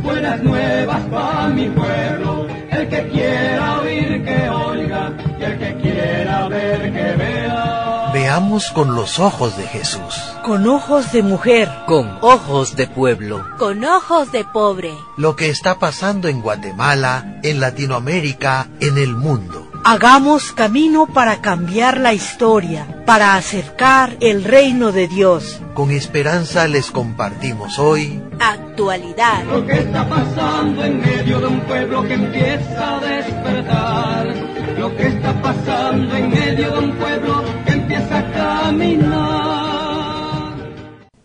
buenas nuevas para mi pueblo. El que quiera oír que oiga, y el que quiera ver que vea. Veamos con los ojos de Jesús. Con ojos de mujer. Con ojos de pueblo. Con ojos de pobre. Lo que está pasando en Guatemala, en Latinoamérica, en el mundo. Hagamos camino para cambiar la historia, para acercar el reino de Dios. Con esperanza les compartimos hoy Actualidad. Lo que está pasando en medio de un pueblo que empieza a despertar. Lo que está pasando en medio de un pueblo que empieza a caminar.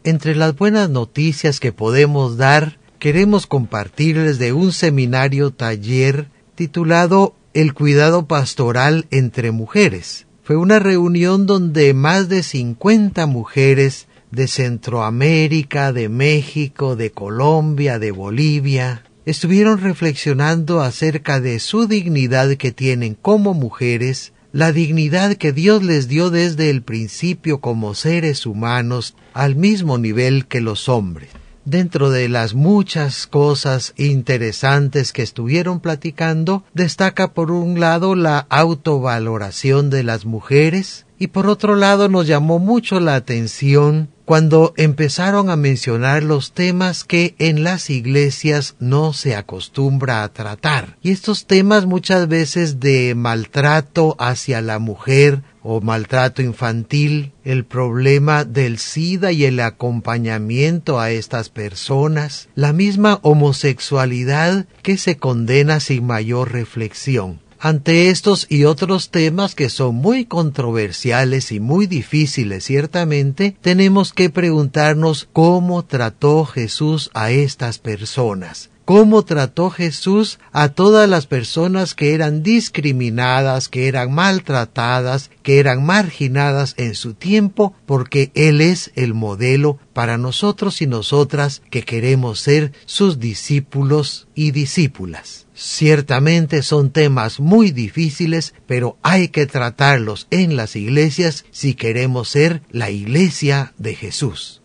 Entre las buenas noticias que podemos dar, queremos compartirles de un seminario taller titulado El cuidado pastoral entre mujeres. Fue una reunión donde más de 50 mujeres de Centroamérica, de México, de Colombia, de Bolivia, estuvieron reflexionando acerca de su dignidad que tienen como mujeres, la dignidad que Dios les dio desde el principio como seres humanos, al mismo nivel que los hombres. Dentro de las muchas cosas interesantes que estuvieron platicando, destaca por un lado la autovaloración de las mujeres y por otro lado nos llamó mucho la atención cuando empezaron a mencionar los temas que en las iglesias no se acostumbra a tratar. Y estos temas muchas veces de maltrato hacia la mujer o maltrato infantil, el problema del SIDA y el acompañamiento a estas personas, la misma homosexualidad que se condena sin mayor reflexión. Ante estos y otros temas que son muy controversiales y muy difíciles ciertamente, tenemos que preguntarnos cómo trató Jesús a estas personas. ¿Cómo trató Jesús a todas las personas que eran discriminadas, que eran maltratadas, que eran marginadas en su tiempo? Porque Él es el modelo para nosotros y nosotras que queremos ser sus discípulos y discípulas. Ciertamente son temas muy difíciles, pero hay que tratarlos en las iglesias si queremos ser la iglesia de Jesús.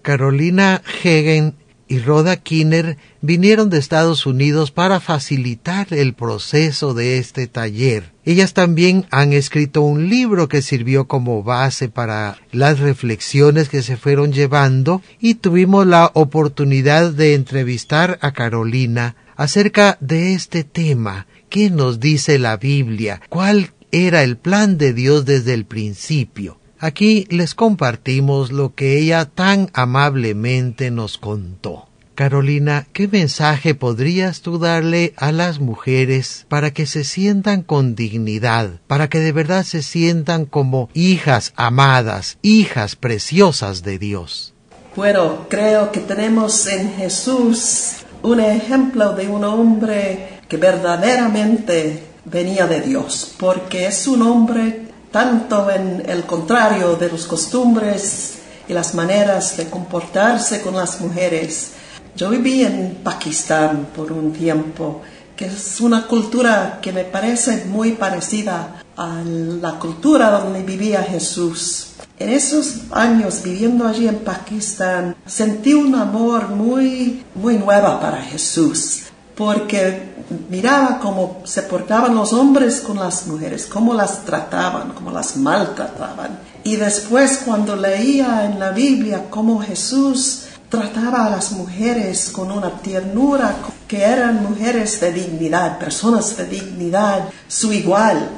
Carolina Hagen y Rhoda Kinner vinieron de Estados Unidos para facilitar el proceso de este taller. Ellas también han escrito un libro que sirvió como base para las reflexiones que se fueron llevando y tuvimos la oportunidad de entrevistar a Carolina acerca de este tema. ¿Qué nos dice la Biblia? ¿Cuál era el plan de Dios desde el principio? Aquí les compartimos lo que ella tan amablemente nos contó. Carolina, ¿qué mensaje podrías tú darle a las mujeres para que se sientan con dignidad, para que de verdad se sientan como hijas amadas, hijas preciosas de Dios? Bueno, creo que tenemos en Jesús un ejemplo de un hombre que verdaderamente venía de Dios, porque es un hombre tanto en el contrario de las costumbres y las maneras de comportarse con las mujeres. Yo viví en Pakistán por un tiempo, que es una cultura que me parece muy parecida a la cultura donde vivía Jesús. En esos años viviendo allí en Pakistán, sentí un amor muy nuevo para Jesús, porque miraba cómo se portaban los hombres con las mujeres, cómo las trataban, cómo las maltrataban. Y después cuando leía en la Biblia cómo Jesús trataba a las mujeres con una ternura, que eran mujeres de dignidad, personas de dignidad, su igual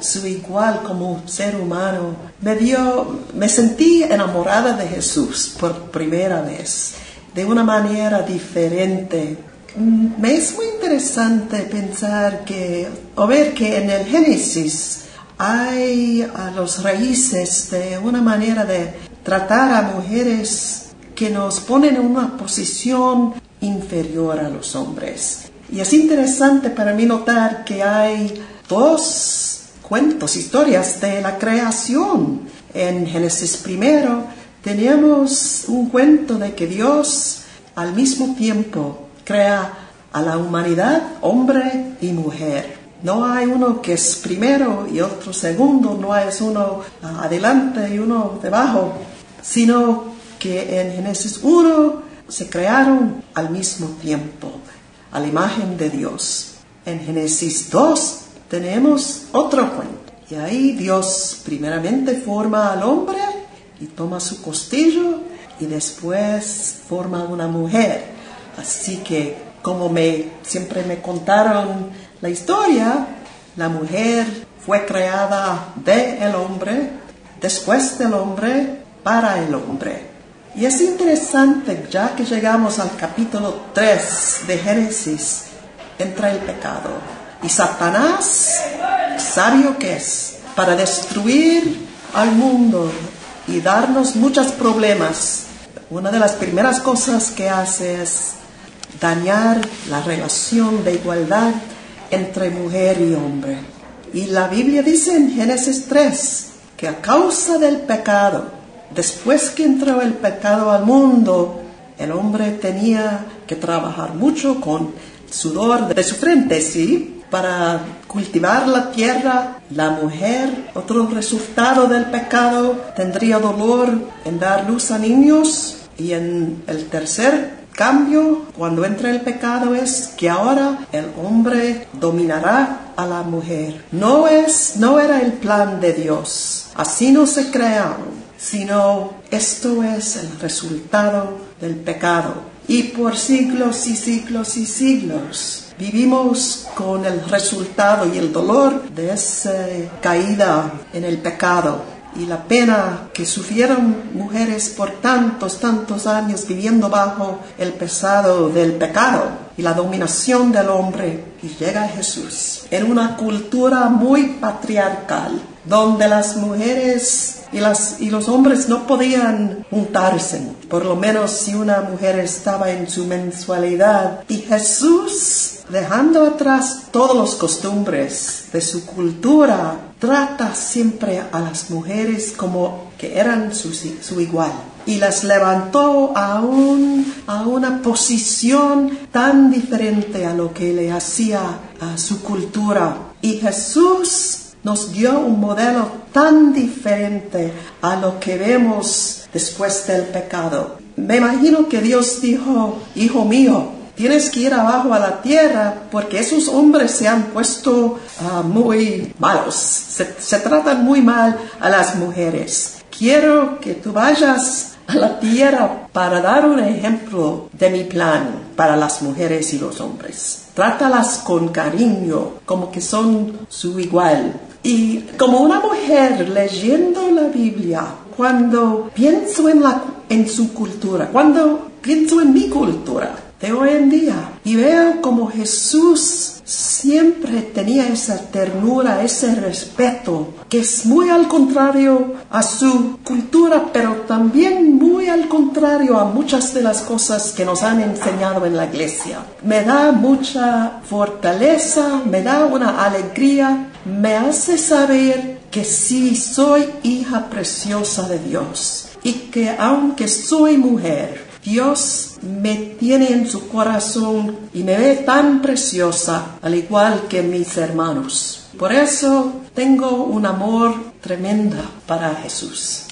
como ser humano. Me sentí enamorada de Jesús por primera vez, de una manera diferente. Me es muy interesante pensar ver que en el Génesis hay los raíces de una manera de tratar a mujeres que nos ponen en una posición inferior a los hombres. Y es interesante para mí notar que hay dos historias de la creación. En Génesis primero tenemos un cuento de que Dios al mismo tiempo crea a la humanidad, hombre y mujer. No hay uno que es primero y otro segundo, no es uno adelante y uno debajo, sino que en Génesis 1 se crearon al mismo tiempo, a la imagen de Dios. En Génesis 2 tenemos otro cuento. Y ahí Dios primeramente forma al hombre y toma su costillo y después forma una mujer. Así que como siempre me contaron la historia, la mujer fue creada del hombre, después del hombre, para el hombre. Y es interesante, ya que llegamos al capítulo 3 de Génesis, entra el pecado. Y Satanás, sabio que es, para destruir al mundo y darnos muchos problemas, una de las primeras cosas que hace es dañar la relación de igualdad entre mujer y hombre. Y la Biblia dice en Génesis 3 que a causa del pecado, después que entró el pecado al mundo, el hombre tenía que trabajar mucho con sudor de su frente, ¿sí?, para cultivar la tierra. La mujer, otro resultado del pecado, tendría dolor en dar luz a niños. Y en el tercer cambio, cuando entra el pecado, es que ahora el hombre dominará a la mujer. No era el plan de Dios. Así no se crearon, sino esto es el resultado del pecado. Y por siglos y siglos y siglos vivimos con el resultado y el dolor de esa caída en el pecado y la pena que sufrieron mujeres por tantos años viviendo bajo el pesado del pecado y la dominación del hombre. Y llega Jesús en una cultura muy patriarcal, donde las mujeres y los hombres no podían juntarse, por lo menos si una mujer estaba en su mensualidad. Y Jesús, dejando atrás todas las costumbres de su cultura, trata siempre a las mujeres como que eran su igual. Y las levantó a una posición tan diferente a lo que le hacía a su cultura. Y Jesús nos dio un modelo tan diferente a lo que vemos después del pecado. Me imagino que Dios dijo: hijo mío, tienes que ir abajo a la tierra porque esos hombres se han puesto muy malos. Se tratan muy mal a las mujeres. Quiero que tú vayas a la tierra para dar un ejemplo de mi plan para las mujeres y los hombres. Trátalas con cariño, como que son su igual. Y como una mujer leyendo la Biblia, cuando pienso en su cultura, cuando pienso en mi cultura de hoy en día, y veo como Jesús siempre tenía esa ternura, ese respeto, que es muy al contrario a su cultura, pero también muy al contrario a muchas de las cosas que nos han enseñado en la iglesia. Me da mucha fortaleza, me da una alegría, me hace saber que sí soy hija preciosa de Dios y que aunque soy mujer, Dios me tiene en su corazón y me ve tan preciosa, al igual que mis hermanos. Por eso tengo un amor tremendo para Jesús.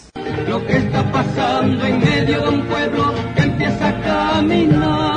Lo que está pasando en medio de un pueblo que empieza a caminar.